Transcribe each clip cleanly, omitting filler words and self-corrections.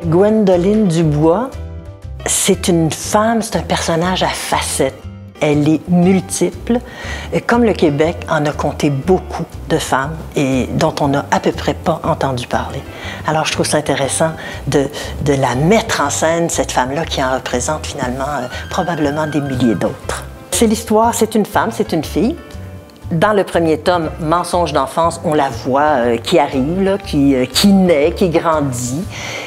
Gwendoline Dubois, c'est une femme, c'est un personnage à facettes. Elle est multiple. Comme le Québec en a compté beaucoup de femmes et dont on n'a à peu près pas entendu parler. Alors je trouve ça intéressant de la mettre en scène, cette femme-là qui en représente finalement probablement des milliers d'autres. C'est l'histoire, c'est une femme, c'est une fille. Dans le premier tome, Mensonges d'enfance, on la voit qui arrive, là, qui naît, qui grandit.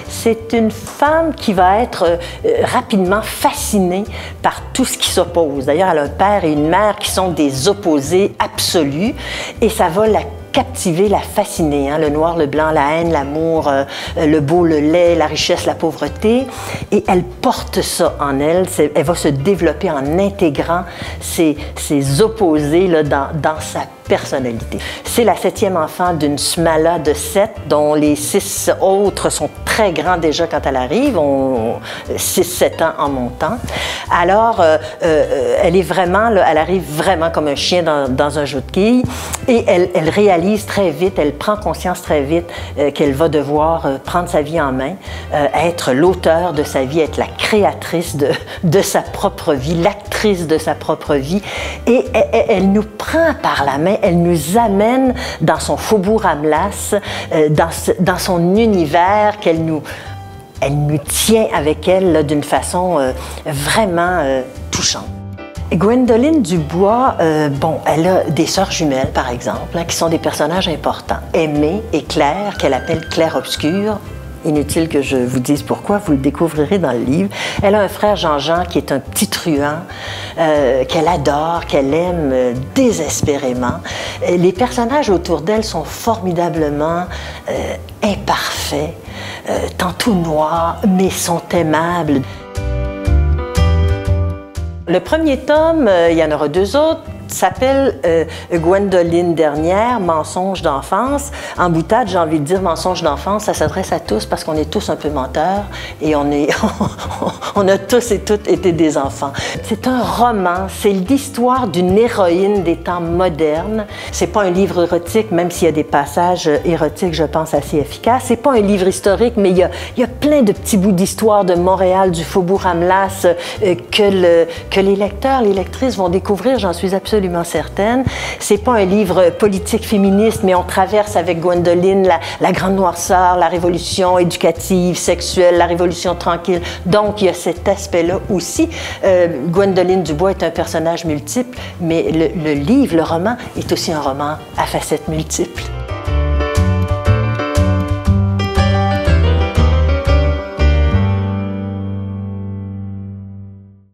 C'est une femme qui va être rapidement fascinée par tout ce qui s'oppose. D'ailleurs, elle a un père et une mère qui sont des opposés absolus et ça va la captiver, la fasciner, hein? Le noir, le blanc, la haine, l'amour, le beau, le laid, la richesse, la pauvreté. Et elle porte ça en elle. Elle va se développer en intégrant ces opposés là, dans sa personnalité. C'est la 7e enfant d'une Smala de 7, dont les 6 autres sont très grands déjà quand elle arrive, 6-7 ans en montant. Alors, elle est vraiment, là, elle arrive vraiment comme un chien dans un jeu de quilles et elle réalise très vite, elle prend conscience très vite qu'elle va devoir prendre sa vie en main, être l'auteur de sa vie, être la créatrice de sa propre vie, l'actrice de sa propre vie. Et elle nous prend par la main, elle nous amène dans son faubourg Ramlas, dans son univers elle nous tient avec elle d'une façon vraiment touchante. Gwendoline Dubois, bon, elle a des sœurs jumelles, par exemple, hein, qui sont des personnages importants. Aimée et Claire, qu'elle appelle Claire Obscure. Inutile que je vous dise pourquoi, vous le découvrirez dans le livre. Elle a un frère Jean-Jean qui est un petit truand, qu'elle adore, qu'elle aime désespérément. Les personnages autour d'elle sont formidablement imparfaits, tantôt noirs, mais sont aimables. Le premier tome, il y en aura 2 autres, s'appelle Gwendoline dernière, Mensonges d'enfance. En boutade, j'ai envie de dire Mensonges d'enfance, ça s'adresse à tous parce qu'on est tous un peu menteurs et on a tous et toutes été des enfants. C'est un roman, c'est l'histoire d'une héroïne des temps modernes. C'est pas un livre érotique, même s'il y a des passages érotiques, je pense, assez efficaces. C'est pas un livre historique, mais il y a plein de petits bouts d'histoire de Montréal, du faubourg Ramlas, que les lecteurs, les lectrices vont découvrir, j'en suis absolument certaine. C'est pas un livre politique féministe, mais on traverse avec Gwendoline la grande noirceur, la révolution éducative, sexuelle, la révolution tranquille. Donc, il y a cet aspect-là aussi. Gwendoline Dubois est un personnage multiple, mais le livre, le roman, est aussi un roman à facettes multiples.